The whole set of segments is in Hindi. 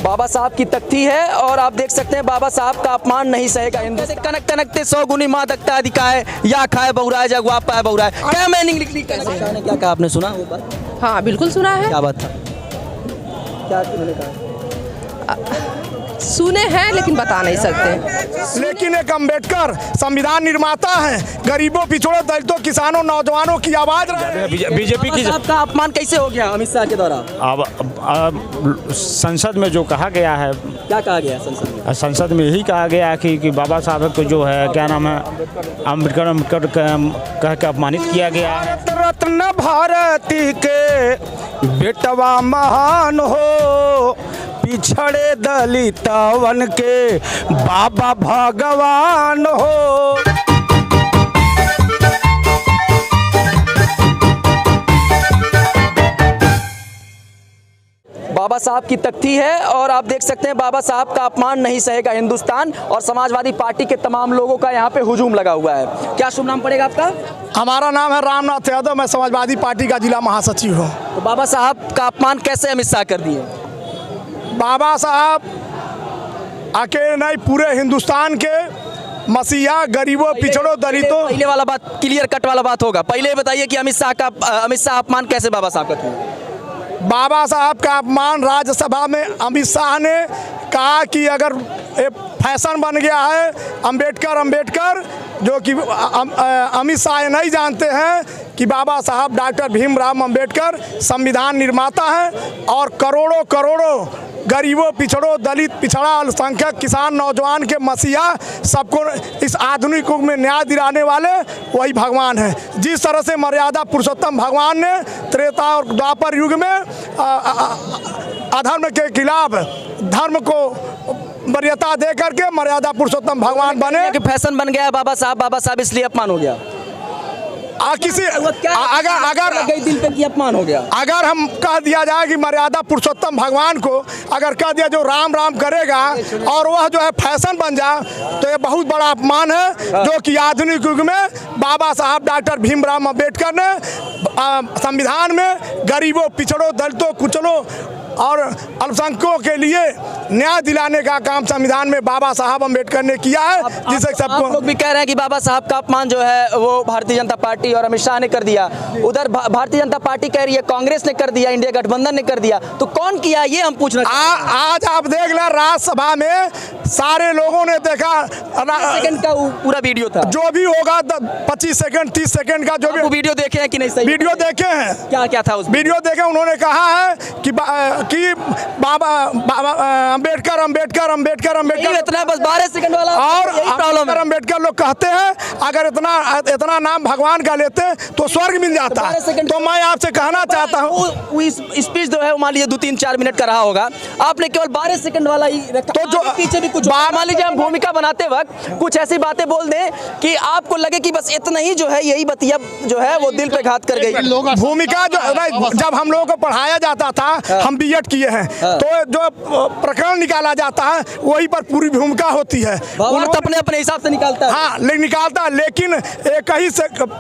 बाबा साहब की तख्ती है और आप देख सकते हैं बाबा साहब का अपमान नहीं सहेगा हिंदू। कनक तनकते 100 गुनी माँ तकता अधिकाय या खाए बहुराए जगवा पाए बहुराए। क्या मीनिंग लिख ली कैसे ने क्या कहा आपने सुना वो बात? हाँ बिल्कुल सुना है। क्या बात था? क्या उन्होंने कहा? सुने हैं लेकिन बता नहीं सकते। लेकिन एक अम्बेडकर संविधान निर्माता है, गरीबों पिछड़ों दलितों किसानों नौजवानों की आवाज रहे। बीजेपी की आपका अपमान कैसे हो गया अमित शाह के द्वारा? अब संसद में जो कहा गया है, क्या कहा गया संसद में? संसद में यही कहा गया कि बाबा साहब को जो है क्या नाम है अम्बेडकर कह के अपमानित किया गया है। रत्न भारती के बेटवा महान हो, पिछड़े दलितवन के बाबा भगवान हो। बाबा साहब की तख्ती है और आप देख सकते हैं बाबा साहब का अपमान नहीं सहेगा हिंदुस्तान और समाजवादी पार्टी के तमाम लोगों का यहाँ पे हुजूम लगा हुआ है। क्या शुभ नाम पड़ेगा आपका? हमारा नाम है रामनाथ यादव, मैं समाजवादी पार्टी का जिला महासचिव हूँ। तो बाबा साहब का अपमान कैसे अमित शाह कर दिए? बाबा साहब अकेले नहीं, पूरे हिंदुस्तान के मसीहा गरीबों पिछड़ों दलितों। पहले वाला बात क्लियर कट वाला बात होगा। पहले बताइए कि अमित शाह अपमान कैसे बाबा साहब का किया? बाबा साहब का अपमान राज्यसभा में अमित शाह ने कहा कि अगर फैशन बन गया है अम्बेडकर, जो कि अमित शाह नहीं जानते हैं कि बाबा साहब डॉक्टर भीमराव अम्बेडकर संविधान निर्माता हैं और करोड़ों करोड़ों गरीबों पिछड़ों दलित पिछड़ा अल्पसंख्यक किसान नौजवान के मसीहा सबको इस आधुनिक युग में न्याय दिलाने वाले वही भगवान हैं। जिस तरह से मर्यादा पुरुषोत्तम भगवान ने त्रेता और द्वापर युग में अधर्म के खिलाफ धर्म को वरीयता दे करके मर्यादा पुरुषोत्तम भगवान बने। कि फैशन बन गया बाबा साहब इसलिए अपमान हो गया। किसी अगर दिल पे की अपमान हो गया। अगर हम कह दिया जाए कि मर्यादा पुरुषोत्तम भगवान को अगर कह दिया जो राम राम करेगा और वह जो है फैशन बन जाए तो ये बहुत बड़ा अपमान है, जो कि आधुनिक युग में बाबा साहब डॉक्टर भीमराव अम्बेडकर ने संविधान में गरीबों पिछड़ों दलितों कुचलों और अल्पसंख्यकों के लिए न्याय दिलाने का काम संविधान में बाबा साहब अम्बेडकर ने किया है। जिसे सबको लोग भी कह रहे हैं कि बाबा साहब का अपमान जो है वो भारतीय जनता पार्टी और अमित शाह ने कर दिया। उधर भारतीय जनता पार्टी कह रही है कांग्रेस ने कर दिया, इंडिया गठबंधन ने कर दिया, तो कौन किया ये हम पूछना चाहते हैं। आज आप देख लें राज्यसभा में सारे लोगों ने देखा, सेकंड का पूरा वीडियो था, जो भी होगा 25 सेकंड 30 सेकंड का जो भी वीडियो देखे हैं कि नहीं? सही वीडियो देखे हैं। क्या क्या था उस वीडियो देखे? उन्होंने कहा है कि बाबा अम्बेडकर इतना बस 12 सेकंड वाला और प्रॉब्लम है। अम्बेडकर लोग कहते हैं अगर इतना नाम भगवान का लेते तो स्वर्ग मिल जाता है। तो मैं आपसे कहना चाहता हूँ स्पीच जो है मान लीजिए 2-3-4 मिनट का रहा होगा, आपने केवल 12 सेकंड वाला ही रखा। तो जो पीछे भी कुछ मान लीजिए हम भूमिका बनाते वक्त कुछ ऐसी बातें बोल दें कि आपको लगे कि बस इतना ही जो है यही बतिया जो है वो दिल पे घात कर गई। भूमिका जो जब हम लोगों को पढ़ाया जाता था, हम बीएड किए हैं, तो जो प्रकरण निकाला जाता है वही पर पूरी भूमिका होती है। अपने अपने हिसाब से निकालता है। हाँ निकालता है, लेकिन एक ही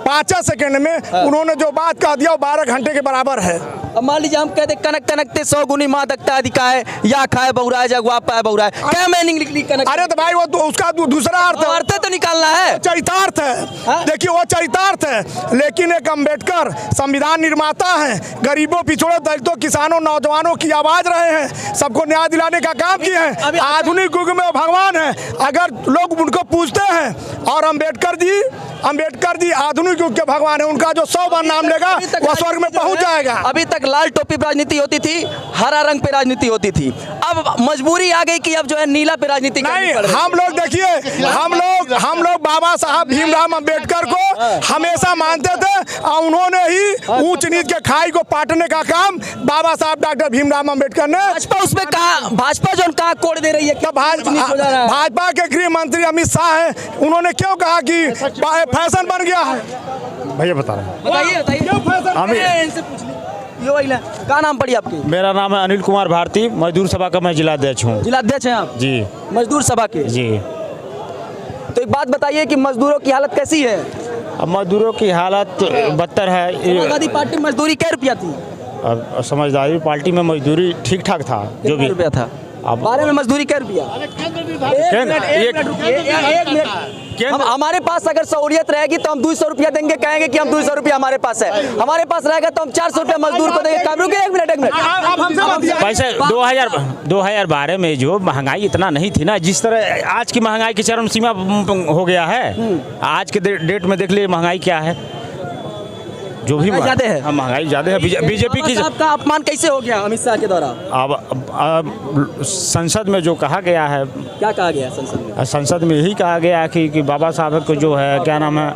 5 सेकंड में उन्होंने जो बात कह दिया वो 12 घंटे के बराबर है। अब मान लीजिए हम कहते कनक तनकते 100 गुनी माँ तकता अधिकाय या खाए बहुराए जगवा पाए बहुराए। क्या मीनिंग लिख ली कनक? अरे तो भाई वो तो उसका दूसरा अर्थ तो निकालना है, चरितार्थ है। देखिए वो चरितार्थ है, लेकिन एक अम्बेडकर संविधान निर्माता है, गरीबों पिछड़ों दलितों किसानों नौजवानों की आवाज रहे हैं, सबको न्याय दिलाने का काम किए हैं। आधुनिक युग में भगवान है। अगर लोग उनको पूछते हैं और अम्बेडकर जी आधुनिक युग के भगवान है, उनका जो 100 बार नाम लेगा वह स्वर्ग में पहुंच जाएगा। अभी तक लाल टोपी पे राजनीति होती थी, हरा रंग पे राजनीति होती थी, अब मजबूरी आ गई कि अब जो है नीला पे राजनीति नहीं। हम लोग देखिए हम लोग बाबा साहब भीमराव अम्बेडकर को हमेशा मानते थे और उन्होंने ही ऊंच नीच के खाई को पाटने का काम बाबा साहब डॉक्टर भीमराव अम्बेडकर ने। भाजपा उसमें कहा, भाजपा जो कहा कोड दे रही है क्या? भाजपा के गृह मंत्री अमित शाह है, उन्होंने क्यों कहा कि फैशन बन गया है? भैया बता रहे हैं, बताइए क्यों फैशन? इनसे पूछ लीजिए। क्या नाम पड़ी आपकी? मेरा नाम है अनिल कुमार भारती, मजदूर सभा का मैं जिलाध्यक्ष हूँ। जिलाध्यक्ष हैं आप जी? मजदूर सभा के जी। तो एक बात बताइए कि मजदूरों की हालत कैसी है? अब मजदूरों की हालत बदतर है। समाजवादी पार्टी मजदूरी क्या रुपया थी? अब समझदारी पार्टी में मजदूरी ठीक ठाक था, जो भी रुपया था अब 12 में मजदूरी क्या रुपया? एक मिनट। हमारे पास अगर सहूलियत रहेगी तो हम 200 रुपया देंगे, कहेंगे कि हम 200 रुपया हमारे पास है। हमारे पास रहेगा तो हम 400 रुपया मजदूर को देंगे। रुके एक मिनट। पैसे 2012 में जो महंगाई इतना नहीं थी ना, जिस तरह आज की महंगाई की चरम सीमा हो गया है। आज के डेट में देख लीजिए महंगाई क्या है, जो भी ज्यादा है। हाँ, महंगाई ज़्यादा है। बीजेपी की आपका अपमान कैसे हो गया अमित शाह के द्वारा? अब संसद में जो कहा गया है, क्या कहा गया संसद में? संसद में यही कहा गया कि बाबा साहब को जो है क्या नाम है,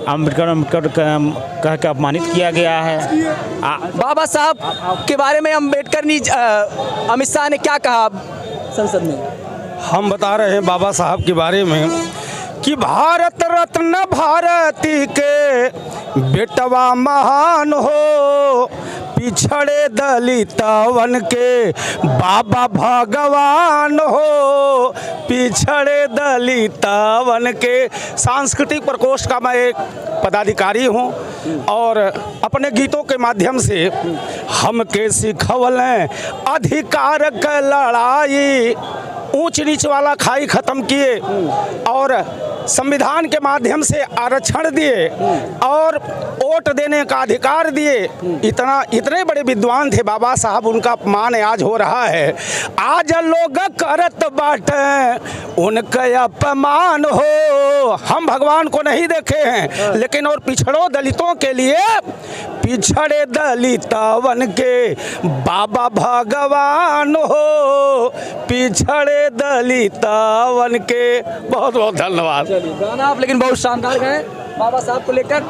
अम्बेडकर कह के अपमानित किया गया है। बाबा साहब के बारे में अम्बेडकर ने अमित शाह ने क्या कहा संसद में? हम बता रहे हैं बाबा साहब के बारे में कि भारत रत्न भारती के बेटवा महान हो, पिछड़े दलितवन के बाबा भगवान हो, पिछड़े दलितवन के। सांस्कृतिक प्रकोष्ठ का मैं एक पदाधिकारी हूँ और अपने गीतों के माध्यम से हमके सिखवलें अधिकार का लड़ाई, ऊंच नीच वाला खाई खत्म किए और संविधान के माध्यम से आरक्षण दिए और वोट देने का अधिकार दिए। इतने बड़े विद्वान थे बाबा साहब, उनका अपमान आज हो रहा है। आज लोग करत बाटे उनका अपमान हो। हम भगवान को नहीं देखे हैं, लेकिन और पिछड़ों दलितों के लिए, पिछड़े दलितवन के बाबा भगवान हो, पिछड़े दलितवन के। बहुत बहुत धन्यवाद। गाना आप लेकिन बहुत शानदार गए बाबा साहब को लेकर।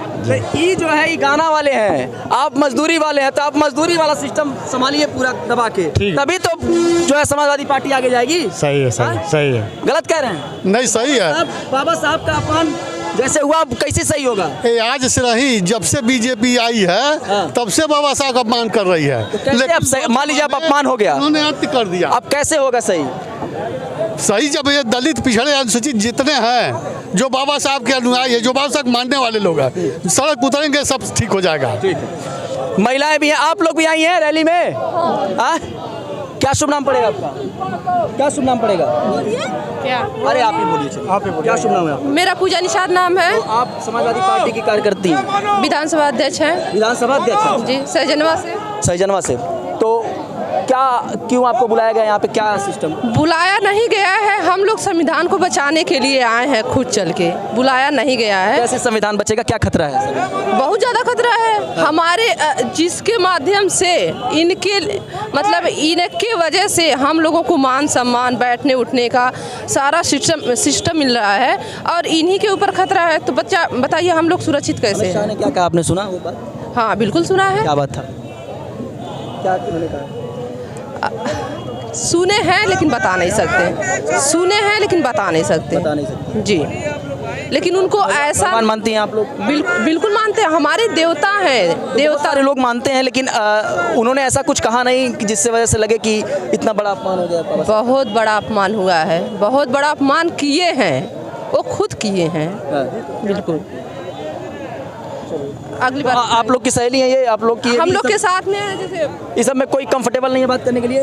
ये जो है ये गाना वाले हैं, आप मजदूरी वाले हैं, तो आप मजदूरी वाला सिस्टम संभालिए पूरा दबा के, तभी तो जो है समाजवादी पार्टी आगे जाएगी। सही है, सही है। गलत कह रहे हैं? नहीं, सही है। अब बाबा साहब का अपमान जैसे हुआ, कैसे सही होगा? आज से नहीं, जब से बीजेपी आई है तब से बाबा साहब का अपमान कर रही है। कैसे अब मान लीजिए अब अपमान हो गया, उन्होंने अंत कर दिया। अब कैसे होगा सही? सही जब ये दलित पिछड़े अनुसूचित जितने हैं, जो बाबा साहब के अनुयायी है, जो बाबा साहब मानने वाले लोग हैं, सड़क उतरेंगे, सब ठीक हो जाएगा। महिलाएं भी हैं, आप लोग भी आई हैं रैली में। क्या शुभ नाम पड़ेगा आपका? क्या शुभ नाम पड़ेगा? क्या? अरे आप ही बोलिए, चलिए। आप ही बोलिए। क्या शुभ नाम है आपका? मेरा पूजा निषाद नाम है। तो आप समाजवादी पार्टी की कार्यकर्ती हैं? विधानसभा अध्यक्ष हैं। विधानसभा अध्यक्ष जी, सहजनवा से। सहजनवा से। तो क्या, क्यों आपको बुलाया गया यहाँ पे, क्या सिस्टम? बुलाया नहीं गया है, हम लोग संविधान को बचाने के लिए आए हैं, खुद चल के। बुलाया नहीं गया है। कैसे संविधान बचेगा, क्या खतरा है सर? बहुत ज़्यादा खतरा है। हमारे जिसके माध्यम से इनके मतलब इनके वजह से हम लोगों को मान सम्मान, बैठने उठने का सारा सिस्टम मिल रहा है और इन्हीं के ऊपर खतरा है। तो बताइए हम लोग सुरक्षित कैसे अमित शाह ने क्या कहा, आपने सुना वो बात? हाँ, बिल्कुल सुना है। क्या बात था? क्या उन्होंने कहा? सुने हैं लेकिन बता नहीं सकते। सुने हैं लेकिन बता नहीं सकते जी। लेकिन उनको ऐसा मानती हैं आप लोग? बिल्कुल मानते हैं, हमारे देवता हैं। देवता सारे लोग मानते हैं, लेकिन उन्होंने ऐसा कुछ कहा नहीं कि जिससे वजह से लगे कि इतना बड़ा अपमान हो गया। बहुत बड़ा अपमान हुआ है, बहुत बड़ा अपमान किए हैं, वो खुद किए हैं। बिल्कुल। अगली बार आप लोग की सहेली है ये, आप लोग की? हम लोग के साथ में है। जैसे इस सब में कोई कंफर्टेबल नहीं है बात करने के लिए?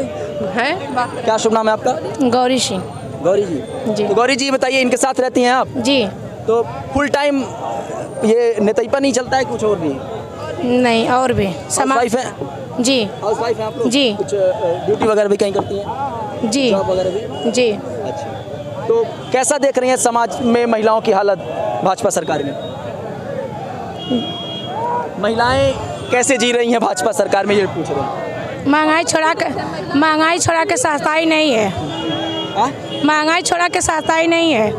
है बात। क्या शुभ नाम है आपका? गौरी सिंह। गौरी जी। जी। तो गौरी जी बताइए, इनके साथ रहती हैं आप? जी। तो फुल टाइम ये नेतैपा नहीं चलता है, कुछ और भी? नहीं, और भी हाउसवाइफ है? जी। हाउसवाइफ है आप लोग? जी। कुछ ड्यूटी वगैरह भी कहीं करती हैं? जी। जॉब वगैरह भी? जी। अच्छा। तो कैसा देख रही हैं समाज में महिलाओं की हालत भाजपा सरकार में? महिलाएं कैसे जी रही हैं भाजपा सरकार में, ये पूछ रहे हैं। महंगाई छोड़ा के सस्ताई नहीं है। महंगाई छोड़ा के सस्ताई नहीं है।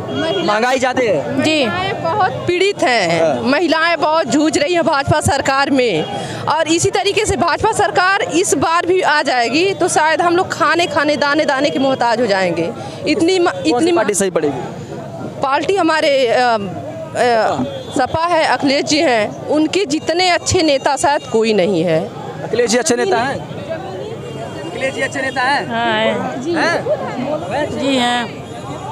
महंगाई ज़्यादा है जी। बहुत पीड़ित हैं, महिलाएं बहुत जूझ रही हैं भाजपा सरकार में। और इसी तरीके से भाजपा सरकार इस बार भी आ जाएगी तो शायद हम लोग खाने दाने के मोहताज हो जाएंगे। इतनी पार्टी सही पड़ेगी? पार्टी हमारे सपा है, अखिलेश जी हैं, उनके जितने अच्छे नेता शायद कोई नहीं है। अखिलेश जी अच्छे नेता हैं? अखिलेश जी अच्छे नेता हैं? हाँ, हैं? जी हैं।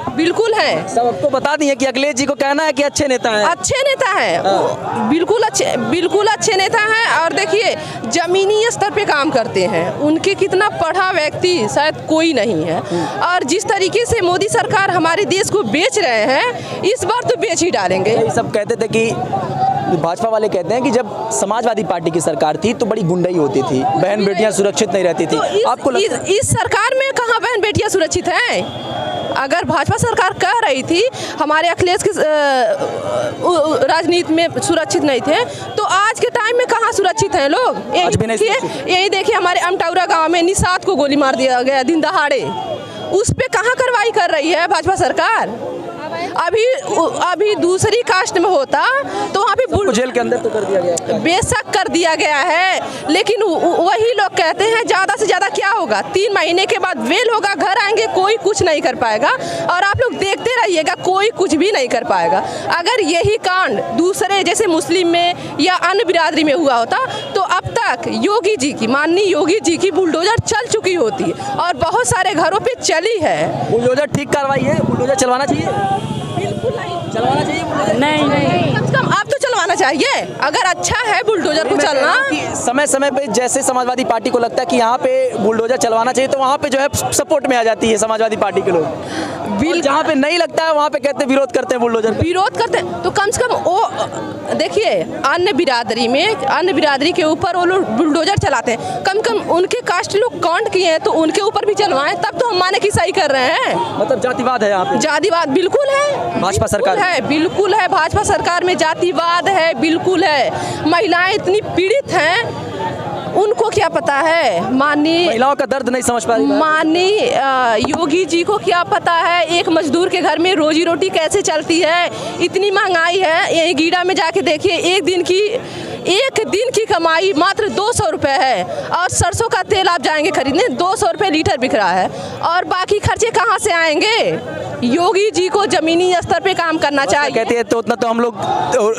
बिल्कुल है। सब आपको बता दिए कि अखिलेश जी को कहना है कि अच्छे नेता हैं। अच्छे नेता है, बिल्कुल अच्छे नेता हैं। और देखिए जमीनी स्तर पे काम करते हैं, उनके कितना पढ़ा व्यक्ति शायद कोई नहीं है। और जिस तरीके से मोदी सरकार हमारे देश को बेच रहे हैं, इस बार तो बेच ही डालेंगे। ये सब कहते थे कि भाजपा वाले कहते हैं कि जब समाजवादी पार्टी की सरकार थी तो बड़ी गुंडाई होती थी, बहन बेटियां सुरक्षित नहीं रहती थी। तो आपको इस सरकार में कहाँ बहन बेटियां सुरक्षित हैं? अगर भाजपा सरकार कह रही थी हमारे अखिलेश की राजनीति में सुरक्षित नहीं थे, तो आज के टाइम में कहाँ सुरक्षित हैं लोग? यही देखिए हमारे अमटौरा गांव में निषाद को गोली मार दिया गया दिन दहाड़े। उस पे कहाँ कार्रवाई कर रही है भाजपा सरकार? अभी दूसरी कास्ट में होता तो वहाँ पे जेल के अंदर तो कर दिया गया, बेशक कर दिया गया है, लेकिन वही लोग कहते हैं ज़्यादा से ज़्यादा क्या होगा, 3 महीने के बाद वेल होगा, घर आएंगे, कोई कुछ नहीं कर पाएगा। और आप लोग देखते रहिएगा, कोई कुछ भी नहीं कर पाएगा। अगर यही कांड दूसरे जैसे मुस्लिम में या अन्य बिरादरी में हुआ होता तो अब तक योगी जी की, माननीय योगी जी की बुलडोजर चल चुकी होती और बहुत सारे घरों पे चली है। बुलडोजर ठीक कार्रवाई है, बुलडोजर चलवाना चाहिए, बिल्कुल नहीं चलवाना चाहिए बुलडोजर। नहीं कम से कम आप तो चलवाना चाहिए, अगर अच्छा है बुलडोजर को चलना। समय समय पे जैसे समाजवादी पार्टी को लगता है कि यहाँ पे बुलडोजर चलवाना चाहिए तो वहाँ पे जो है सपोर्ट में आ जाती है समाजवादी पार्टी के लोग। बिल जहाँ पे नहीं लगता है वहाँ पे कहते हैं विरोध करते हैं बुलडोजर। विरोध करते हैं तो कम से कम वो देखिए अन्य बिरादरी के ऊपर वो लोग बुलडोजर चलाते हैं, कम से कम उनके कास्ट लोग कांड किए हैं तो उनके ऊपर भी चलवाएं, तब तो हम माने कि सही कर रहे हैं। मतलब जातिवाद है यहाँ पे? जातिवाद बिल्कुल है, भाजपा सरकार है, बिल्कुल है। भाजपा सरकार में जातिवाद है, बिल्कुल है। महिलाएं इतनी पीड़ित हैं, उनको क्या पता है? माननीय महिलाओं का दर्द नहीं समझ पा रही, माननीय योगी जी को क्या पता है एक मजदूर के घर में रोजी रोटी कैसे चलती है? इतनी महंगाई है, यही गीडा में जाके देखिए, एक दिन की कमाई मात्र 200 रुपये है और सरसों का तेल आप जाएंगे खरीदने 200 रुपये लीटर बिक रहा है, और बाकी खर्चे कहाँ से आएंगे? योगी जी को जमीनी स्तर पे काम करना चाहिए। कहते हैं तो उतना तो हम लोग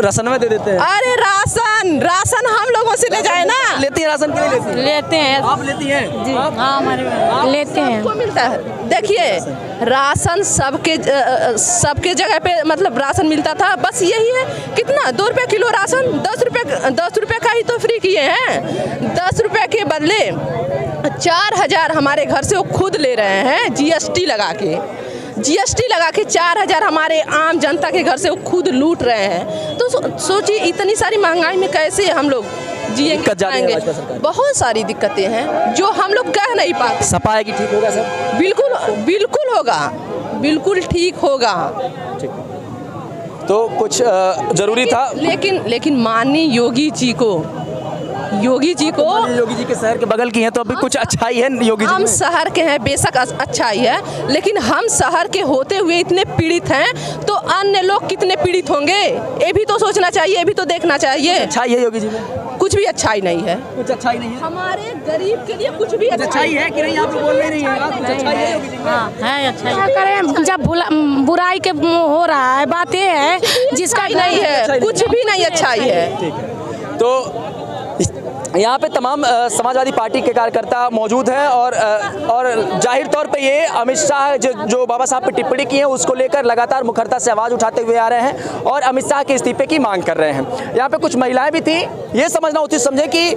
राशन में दे देते हैं। अरे राशन हम लोगों से ले जाए ना। लेती है राशन? क्यों लेती है? लेते हैं। आप लेती हैं? जी हाँ, हमारे लेते हैं। सबको मिलता है। देखिए राशन सबके जगह पे मतलब राशन मिलता था, बस यही है। कितना 2 रुपये किलो राशन, 10 रुपये का ही तो फ्री किए हैं। 10 रुपये के बदले 4000 हमारे घर से वो खुद ले रहे हैं, जीएसटी लगा के 4000 हमारे आम जनता के घर से वो खुद लूट रहे हैं। तो सोचिए इतनी सारी महंगाई में कैसे हम लोग जिएंगे? बहुत सारी दिक्कतें हैं जो हम लोग कह नहीं पाते। सपा है कि ठीक होगा सर? बिल्कुल होगा, बिल्कुल ठीक होगा। तो कुछ जरूरी था, लेकिन माननीय योगी जी के शहर के बगल की हैं तो अभी कुछ अच्छाई है योगी जी हम में? शहर के हैं, बेशक अच्छाई है, लेकिन हम शहर के होते हुए इतने पीड़ित हैं तो अन्य लोग कितने पीड़ित होंगे, ये भी तो सोचना चाहिए, ये भी तो देखना चाहिए। अच्छाई है योगी जी में? कुछ भी अच्छाई नहीं है। कुछ अच्छाई नहीं है? हमारे गरीब के लिए कुछ भी अच्छाई है कि नहीं? आप बोल नहीं है, कुछ अच्छाई है योगी जी में? है अच्छा। क्या करें, जब बुराई के हो रहा है, बात ये है जिसका नहीं है, कुछ भी नहीं अच्छाई है। तो यहाँ पे तमाम समाजवादी पार्टी के कार्यकर्ता मौजूद हैं और जाहिर तौर पे ये अमित शाह जो बाबा साहब पे टिप्पणी की है उसको लेकर लगातार मुखरता से आवाज़ उठाते हुए आ रहे हैं और अमित शाह के इस्तीफे की मांग कर रहे हैं। यहाँ पे कुछ महिलाएं भी थी। ये समझना उचित समझे कि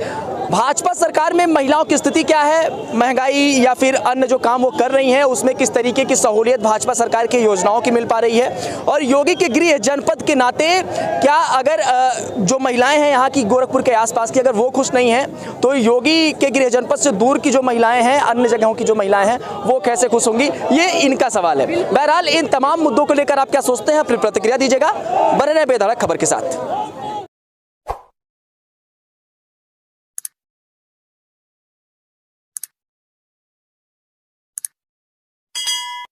भाजपा सरकार में महिलाओं की स्थिति क्या है, महंगाई या फिर अन्य जो काम वो कर रही हैं उसमें किस तरीके की सहूलियत भाजपा सरकार की योजनाओं की मिल पा रही है, और योगी के गृह जनपद के नाते क्या अगर जो महिलाएं हैं यहाँ की गोरखपुर के आसपास की अगर वो खुश नहीं हैं तो योगी के गृह जनपद से दूर की जो महिलाएं हैं, अन्य जगहों की जो महिलाएं हैं वो कैसे खुश होंगी, ये इनका सवाल है। बहरहाल इन तमाम मुद्दों को लेकर आप क्या सोचते हैं, अपनी प्रतिक्रिया दीजिएगा। बने रहे बेधड़क खबर के साथ।